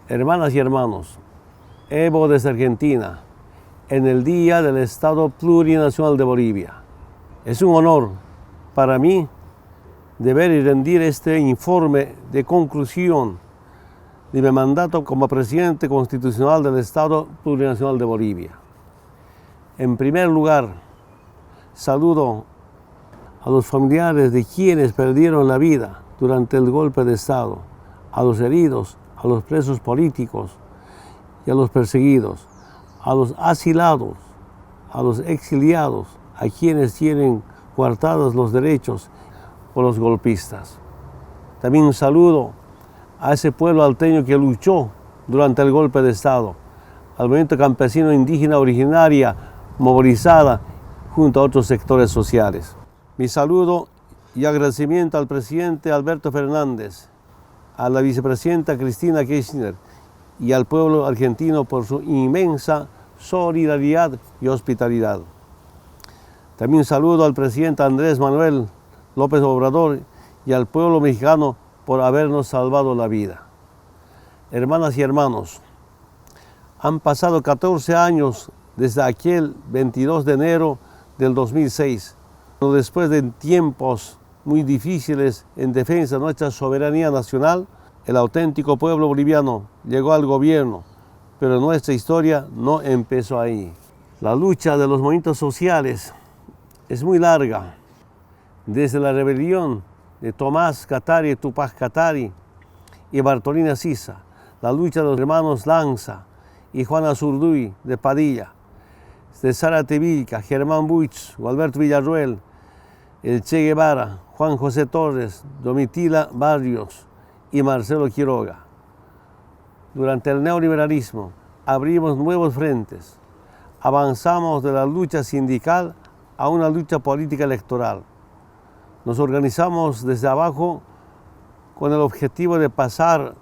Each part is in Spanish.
Hermanas y hermanos, Evo desde Argentina, en el Día del Estado Plurinacional de Bolivia. Es un honor para mí deber y rendir este informe de conclusión de mi mandato como presidente constitucional del Estado Plurinacional de Bolivia. En primer lugar, saludo a los familiares de quienes perdieron la vida durante el golpe de Estado, a los heridos, a los presos políticos y a los perseguidos, a los asilados, a los exiliados, a quienes tienen coartados los derechos por los golpistas. También un saludo a ese pueblo alteño que luchó durante el golpe de Estado, al movimiento campesino indígena originaria movilizada junto a otros sectores sociales. Mi saludo y agradecimiento al presidente Alberto Fernández, a la vicepresidenta Cristina Kirchner y al pueblo argentino por su inmensa solidaridad y hospitalidad. También saludo al presidente Andrés Manuel López Obrador y al pueblo mexicano por habernos salvado la vida. Hermanas y hermanos, han pasado 14 años desde aquel 22 de enero del 2006, después de tiempos muy difíciles en defensa de nuestra soberanía nacional, el auténtico pueblo boliviano llegó al gobierno, pero nuestra historia no empezó ahí. La lucha de los movimientos sociales es muy larga, desde la rebelión de Tomás Katari, Tupac Katari y Bartolina Sisa, la lucha de los hermanos Lanza y Juana Zurduy de Padilla, de Zárate Vilca, Germán Buich, Gualberto Villarroel, el Che Guevara, Juan José Torres, Domitila Barrios y Marcelo Quiroga. Durante el neoliberalismo abrimos nuevos frentes, avanzamos de la lucha sindical a una lucha política electoral. Nos organizamos desde abajo con el objetivo de pasar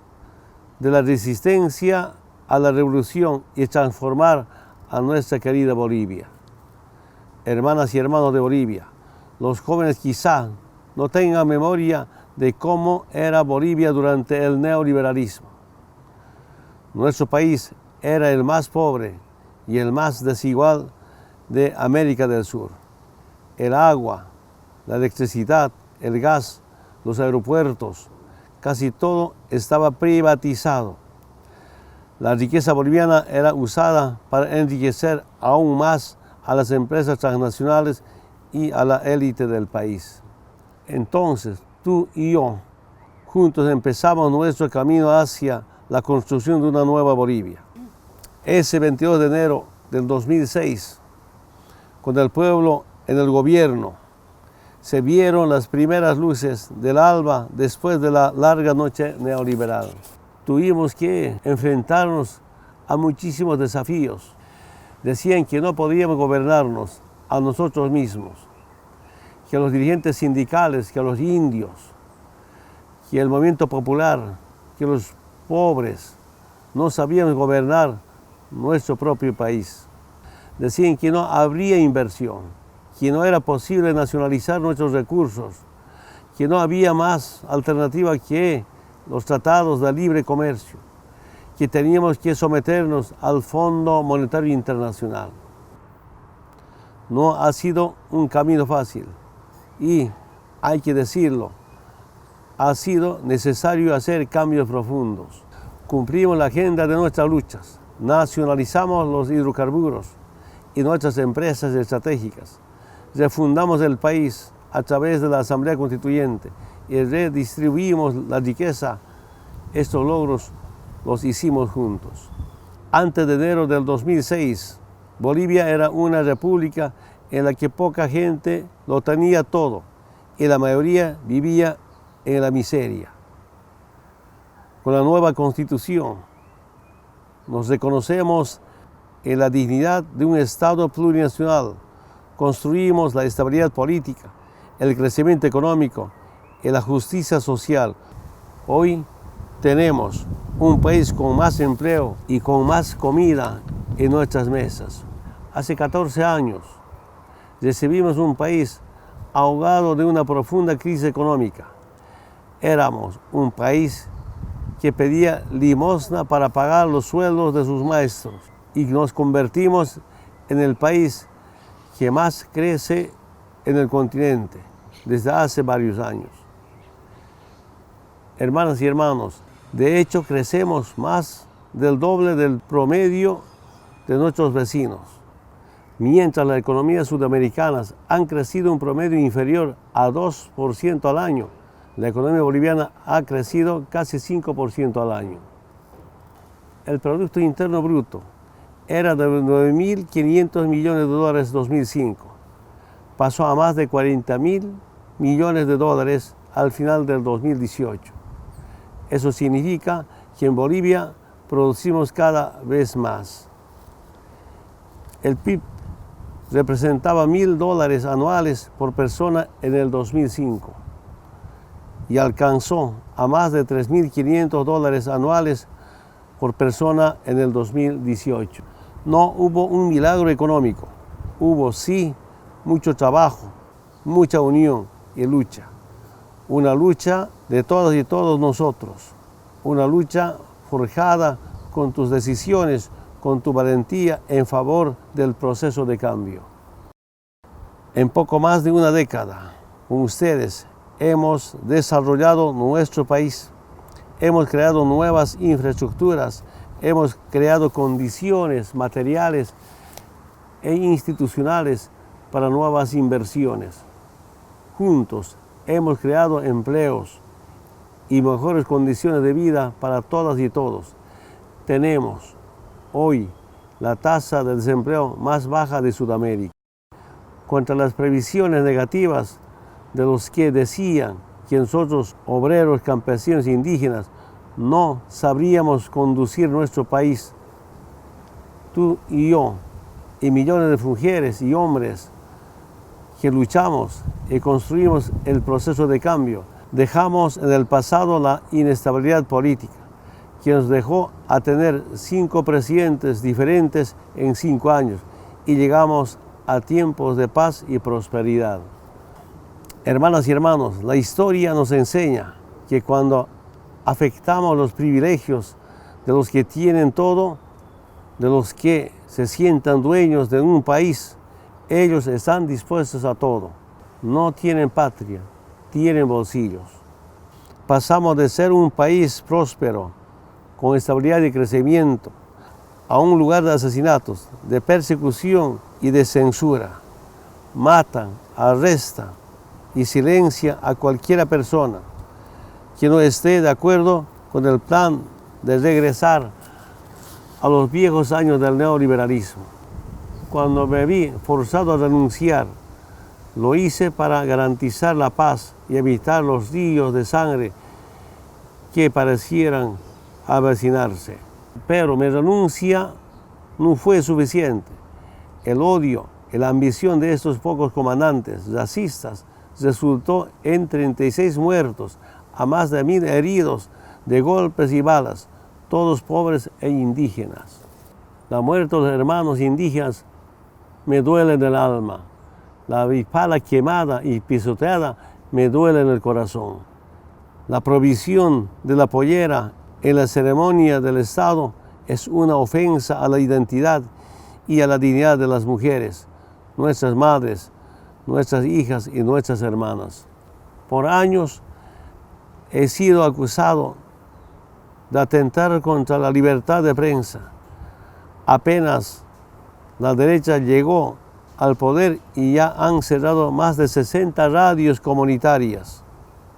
de la resistencia a la revolución y transformar a nuestra querida Bolivia. Hermanas y hermanos de Bolivia, los jóvenes quizá no tengan memoria de cómo era Bolivia durante el neoliberalismo. Nuestro país era el más pobre y el más desigual de América del Sur. El agua, la electricidad, el gas, los aeropuertos, casi todo estaba privatizado. La riqueza boliviana era usada para enriquecer aún más a las empresas transnacionales y a la élite del país. Entonces, tú y yo, juntos empezamos nuestro camino hacia la construcción de una nueva Bolivia. Ese 22 de enero del 2006, con el pueblo en el gobierno, se vieron las primeras luces del alba después de la larga noche neoliberal. Tuvimos que enfrentarnos a muchísimos desafíos. Decían que no podíamos gobernarnos a nosotros mismos, que a los dirigentes sindicales, que a los indios, que el movimiento popular, que los pobres no sabíamos gobernar nuestro propio país. Decían que no habría inversión, que no era posible nacionalizar nuestros recursos, que no había más alternativa que los tratados de libre comercio, que teníamos que someternos al Fondo Monetario Internacional. No ha sido un camino fácil y, hay que decirlo, ha sido necesario hacer cambios profundos. Cumplimos la agenda de nuestras luchas, nacionalizamos los hidrocarburos y nuestras empresas estratégicas, refundamos el país a través de la Asamblea Constituyente y redistribuimos la riqueza. Estos logros los hicimos juntos. Antes de enero del 2006, Bolivia era una república en la que poca gente lo tenía todo y la mayoría vivía en la miseria. Con la nueva Constitución nos reconocemos en la dignidad de un Estado plurinacional, construimos la estabilidad política, el crecimiento económico y la justicia social. Hoy tenemos un país con más empleo y con más comida en nuestras mesas. Hace 14 años recibimos un país ahogado de una profunda crisis económica. Éramos un país que pedía limosna para pagar los sueldos de sus maestros, y nos convertimos en el país que más crece en el continente desde hace varios años. Hermanas y hermanos, de hecho crecemos más del doble del promedio de nuestros vecinos, mientras las economías sudamericanas han crecido un promedio inferior a 2% al año. La economía boliviana ha crecido casi 5% al año. El Producto Interno Bruto era de 9.500 millones de dólares en 2005. Pasó a más de 40.000 millones de dólares al final del 2018. Eso significa que en Bolivia producimos cada vez más. El PIB representaba $1.000 anuales por persona en el 2005 y alcanzó a más de $3.500 anuales por persona en el 2018. No hubo un milagro económico, hubo sí mucho trabajo, mucha unión y lucha. Una lucha de todas y todos nosotros, una lucha forjada con tus decisiones, con tu valentía en favor del proceso de cambio. En poco más de una década, con ustedes, hemos desarrollado nuestro país, hemos creado nuevas infraestructuras, hemos creado condiciones materiales e institucionales para nuevas inversiones. Juntos hemos creado empleos y mejores condiciones de vida para todas y todos. Tenemos hoy la tasa de desempleo más baja de Sudamérica. Contra las previsiones negativas de los que decían que nosotros, obreros, campesinos e indígenas, no sabríamos conducir nuestro país. Tú y yo, y millones de mujeres y hombres que luchamos y construimos el proceso de cambio, dejamos en el pasado la inestabilidad política, que nos dejó a tener 5 presidentes diferentes en 5 años, y llegamos a tiempos de paz y prosperidad. Hermanas y hermanos, la historia nos enseña que cuando afectamos los privilegios de los que tienen todo, de los que se sientan dueños de un país, ellos están dispuestos a todo. No tienen patria, tienen bolsillos. Pasamos de ser un país próspero, con estabilidad y crecimiento, a un lugar de asesinatos, de persecución y de censura. Matan, arrestan y silencian a cualquier persona que no esté de acuerdo con el plan de regresar a los viejos años del neoliberalismo. Cuando me vi forzado a renunciar, lo hice para garantizar la paz y evitar los ríos de sangre que parecieran avecinarse. Pero mi renuncia no fue suficiente. El odio y la ambición de estos pocos comandantes racistas resultó en 36 muertos, a más de 1.000 heridos de golpes y balas, todos pobres e indígenas. La muerte de los hermanos indígenas me duele en el alma. La avispala quemada y pisoteada me duele en el corazón. La provisión de la pollera en la ceremonia del Estado es una ofensa a la identidad y a la dignidad de las mujeres, nuestras madres, nuestras hijas y nuestras hermanas. Por años he sido acusado de atentar contra la libertad de prensa. Apenas la derecha llegó al poder y ya han cerrado más de 60 radios comunitarias.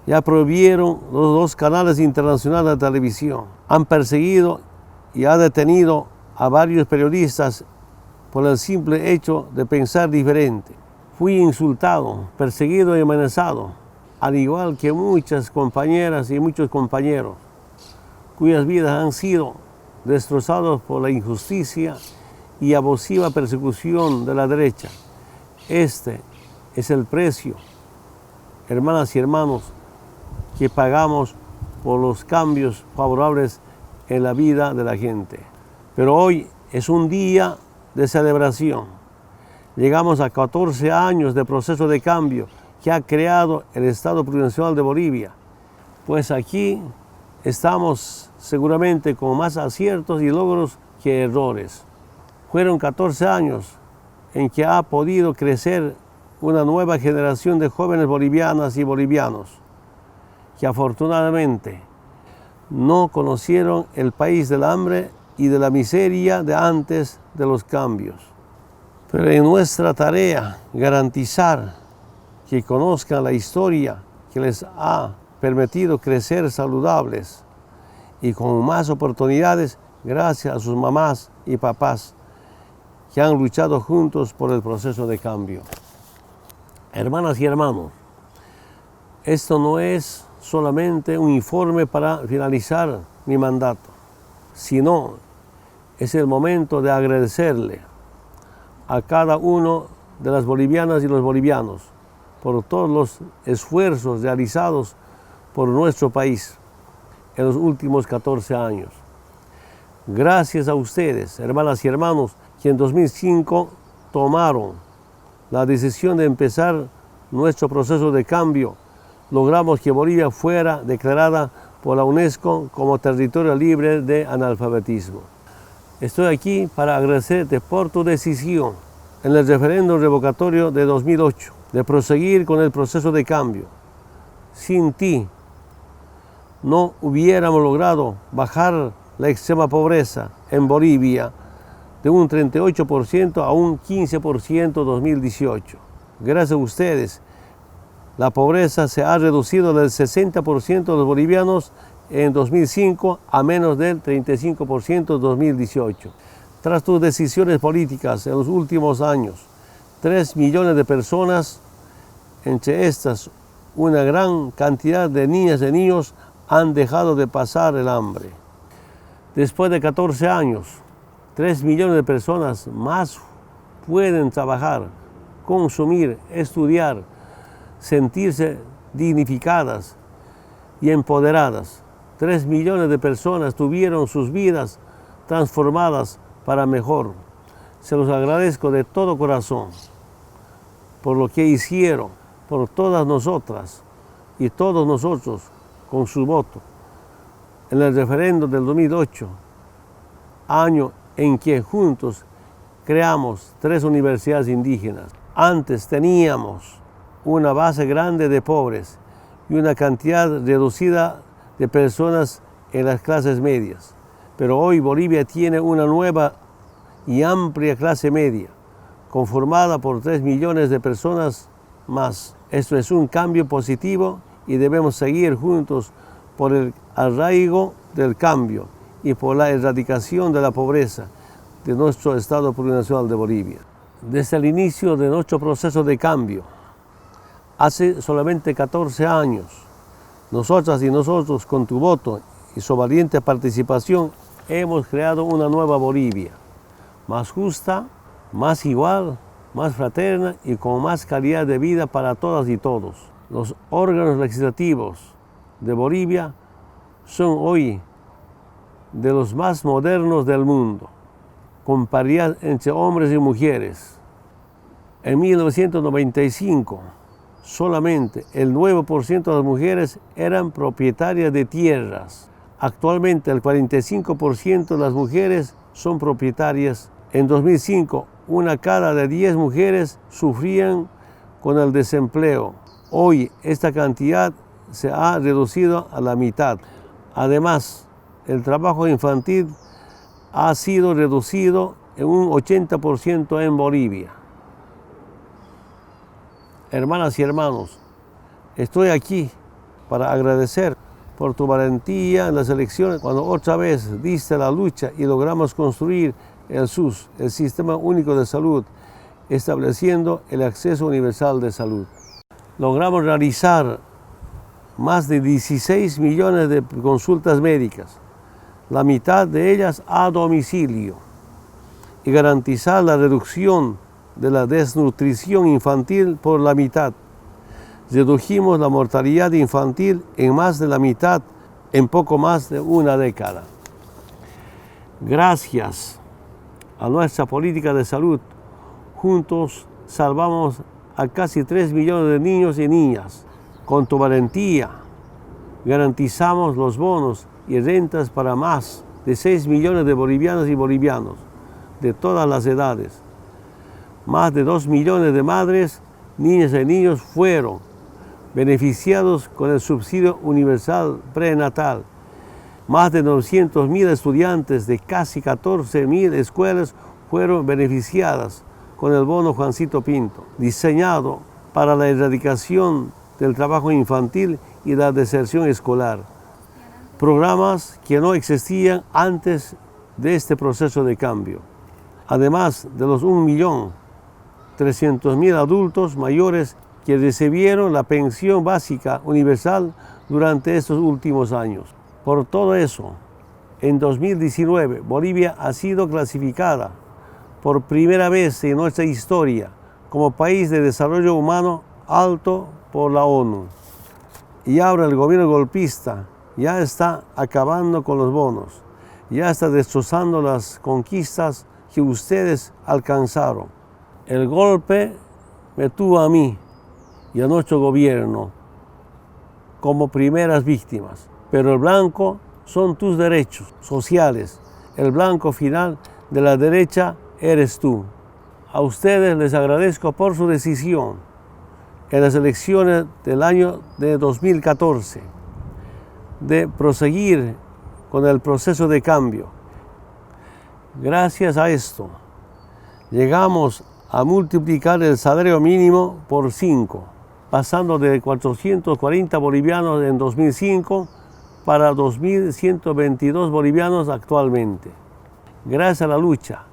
Ya prohibieron los 2 canales internacionales de televisión. Han perseguido y han detenido a varios periodistas por el simple hecho de pensar diferente. Fui insultado, perseguido y amenazado, al igual que muchas compañeras y muchos compañeros, cuyas vidas han sido destrozadas por la injusticia y abusiva persecución de la derecha. Este es el precio, hermanas y hermanos, que pagamos por los cambios favorables en la vida de la gente. Pero hoy es un día de celebración. Llegamos a 14 años de proceso de cambio que ha creado el Estado Plurinacional de Bolivia. Pues aquí estamos seguramente con más aciertos y logros que errores. Fueron 14 años en que ha podido crecer una nueva generación de jóvenes bolivianas y bolivianos que afortunadamente no conocieron el país del hambre y de la miseria de antes de los cambios. Pero en nuestra tarea garantizar que conozcan la historia que les ha permitido crecer saludables y con más oportunidades gracias a sus mamás y papás que han luchado juntos por el proceso de cambio. Hermanas y hermanos, esto no es solamente un informe para finalizar mi mandato, sino es el momento de agradecerle a cada uno de las bolivianas y los bolivianos por todos los esfuerzos realizados por nuestro país en los últimos 14 años. Gracias a ustedes, hermanas y hermanos, que en 2005 tomaron la decisión de empezar nuestro proceso de cambio, logramos que Bolivia fuera declarada por la UNESCO como territorio libre de analfabetismo. Estoy aquí para agradecerte por tu decisión en el referéndum revocatorio de 2008 de proseguir con el proceso de cambio. Sin ti no hubiéramos logrado bajar la extrema pobreza en Bolivia de un 38% a un 15% en 2018. Gracias a ustedes, la pobreza se ha reducido del 60% de los bolivianos en 2005 a menos del 35% en 2018. Tras tus decisiones políticas en los últimos años, 3 millones de personas, entre estas una gran cantidad de niñas y niños, han dejado de pasar el hambre. Después de 14 años, 3 millones de personas más pueden trabajar, consumir, estudiar, sentirse dignificadas y empoderadas. 3 millones de personas tuvieron sus vidas transformadas para mejor. Se los agradezco de todo corazón por lo que hicieron por todas nosotras y todos nosotros con su voto en el referéndum del 2008, año en que juntos creamos 3 universidades indígenas. Antes teníamos una base grande de pobres y una cantidad reducida de personas en las clases medias. Pero hoy Bolivia tiene una nueva y amplia clase media, conformada por 3 millones de personas más. Esto es un cambio positivo y debemos seguir juntos por el arraigo del cambio y por la erradicación de la pobreza de nuestro Estado Plurinacional de Bolivia. Desde el inicio de nuestro proceso de cambio, hace solamente 14 años, nosotras y nosotros, con tu voto y su valiente participación, hemos creado una nueva Bolivia, más justa, más igual, más fraterna y con más calidad de vida para todas y todos. Los órganos legislativos de Bolivia son hoy de los más modernos del mundo, con paridad entre hombres y mujeres. En 1995, solamente el 9% de las mujeres eran propietarias de tierras. Actualmente el 45% de las mujeres son propietarias. En 2005, una cada de 10 mujeres sufrían con el desempleo. Hoy esta cantidad se ha reducido a la mitad. Además, el trabajo infantil ha sido reducido en un 80% en Bolivia. Hermanas y hermanos, estoy aquí para agradecer por tu valentía en las elecciones, cuando otra vez diste la lucha y logramos construir el SUS, el Sistema Único de Salud, estableciendo el acceso universal de salud. Logramos realizar más de 16 millones de consultas médicas, la mitad de ellas a domicilio, y garantizar la reducción de la desnutrición infantil por la mitad. Redujimos la mortalidad infantil en más de la mitad en poco más de una década. Gracias a nuestra política de salud, juntos salvamos a casi 3 millones de niños y niñas. Con tu valentía, garantizamos los bonos y rentas para más de 6 millones de bolivianas y bolivianos de todas las edades. Más de 2 millones de madres, niñas y niños fueron beneficiados con el subsidio universal prenatal. Más de 900.000 estudiantes de casi 14.000 escuelas fueron beneficiadas con el bono Juancito Pinto, diseñado para la erradicación del trabajo infantil y la deserción escolar. Programas que no existían antes de este proceso de cambio. Además de los 1.300.000 adultos mayores que recibieron la pensión básica universal durante estos últimos años. Por todo eso, en 2019, Bolivia ha sido clasificada por primera vez en nuestra historia como país de desarrollo humano alto por la ONU. Y ahora el gobierno golpista ya está acabando con los bonos, ya está destrozando las conquistas que ustedes alcanzaron. El golpe me tuvo a mí y a nuestro gobierno como primeras víctimas, pero el blanco son tus derechos sociales. El blanco final de la derecha eres tú. A ustedes les agradezco por su decisión en las elecciones del año de 2014 de proseguir con el proceso de cambio. Gracias a esto, llegamos a multiplicar el salario mínimo por 5, pasando de 440 bolivianos en 2005 para 2.122 bolivianos actualmente. Gracias a la lucha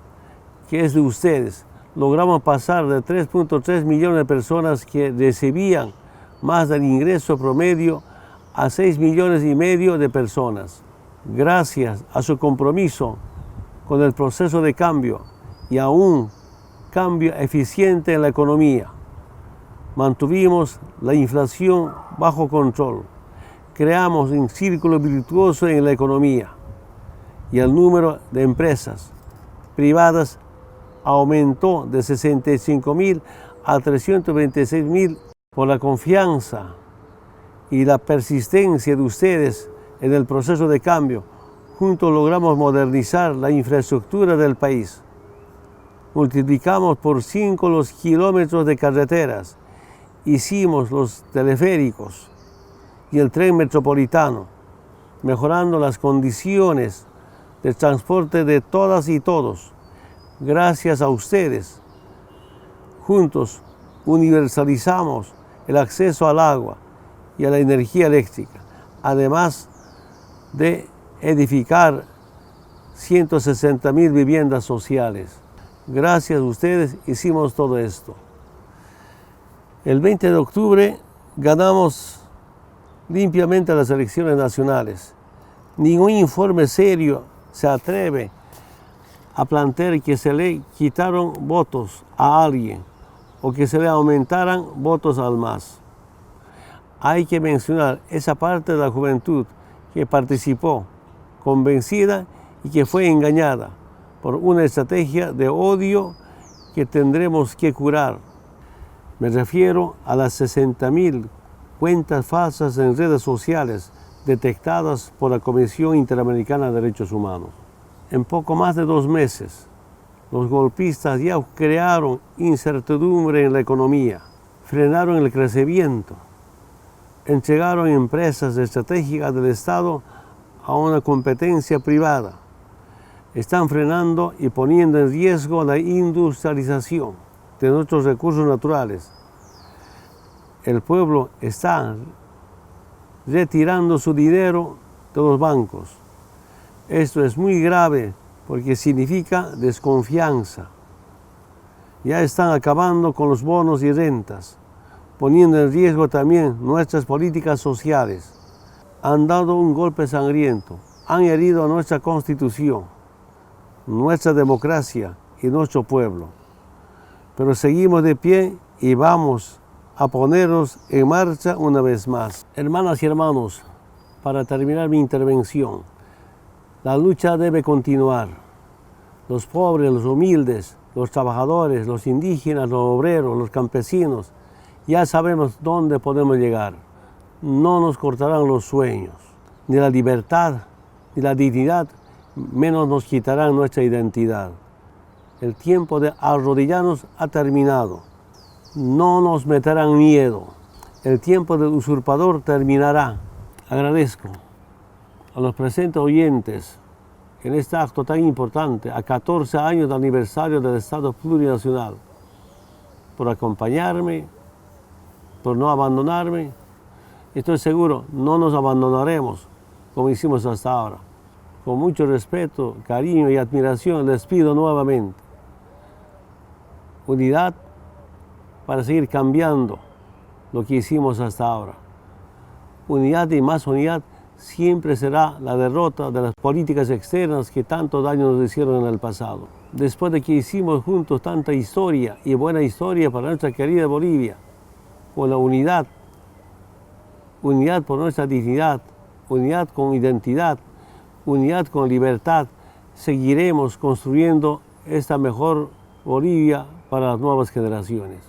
que es de ustedes, logramos pasar de 3.3 millones de personas que recibían más del ingreso promedio a 6 millones y medio de personas. Gracias a su compromiso con el proceso de cambio y a un cambio eficiente en la economía, mantuvimos la inflación bajo control, creamos un círculo virtuoso en la economía y el número de empresas privadas aumentó de 65.000 a 326.000 por la confianza y la persistencia de ustedes en el proceso de cambio. Juntos logramos modernizar la infraestructura del país. Multiplicamos por 5 los kilómetros de carreteras, hicimos los teleféricos y el tren metropolitano, mejorando las condiciones de transporte de todas y todos. Gracias a ustedes, juntos universalizamos el acceso al agua y a la energía eléctrica, además de edificar 160.000 viviendas sociales. Gracias a ustedes hicimos todo esto. El 20 de octubre ganamos limpiamente las elecciones nacionales. Ningún informe serio se atreve a plantear que se le quitaron votos a alguien o que se le aumentaran votos al MAS. Hay que mencionar esa parte de la juventud que participó convencida y que fue engañada por una estrategia de odio que tendremos que curar. Me refiero a las 60.000 cuentas falsas en redes sociales detectadas por la Comisión Interamericana de Derechos Humanos. En poco más de 2 meses, los golpistas ya crearon incertidumbre en la economía, frenaron el crecimiento, entregaron empresas estratégicas del Estado a una competencia privada. Están frenando y poniendo en riesgo la industrialización de nuestros recursos naturales. El pueblo está retirando su dinero de los bancos. Esto es muy grave porque significa desconfianza. Ya están acabando con los bonos y rentas, poniendo en riesgo también nuestras políticas sociales. Han dado un golpe sangriento, han herido a nuestra Constitución, nuestra democracia y nuestro pueblo. Pero seguimos de pie y vamos a ponernos en marcha una vez más. Hermanas y hermanos, para terminar mi intervención, la lucha debe continuar. Los pobres, los humildes, los trabajadores, los indígenas, los obreros, los campesinos, ya sabemos dónde podemos llegar. no nos cortarán los sueños, ni la libertad, ni la dignidad, menos nos quitarán nuestra identidad. El tiempo de arrodillarnos ha terminado. No nos meterán miedo. El tiempo del usurpador terminará. Agradezco a los presentes oyentes en este acto tan importante, a 14 años de aniversario del Estado Plurinacional, por acompañarme, por no abandonarme. Estoy seguro, no nos abandonaremos como hicimos hasta ahora. Con mucho respeto, cariño y admiración les pido nuevamente unidad para seguir cambiando lo que hicimos hasta ahora. Unidad y más unidad siempre será la derrota de las políticas externas que tanto daño nos hicieron en el pasado. Después de que hicimos juntos tanta historia y buena historia para nuestra querida Bolivia, con la unidad, unidad por nuestra dignidad, unidad con identidad, unidad con libertad, seguiremos construyendo esta mejor Bolivia para las nuevas generaciones.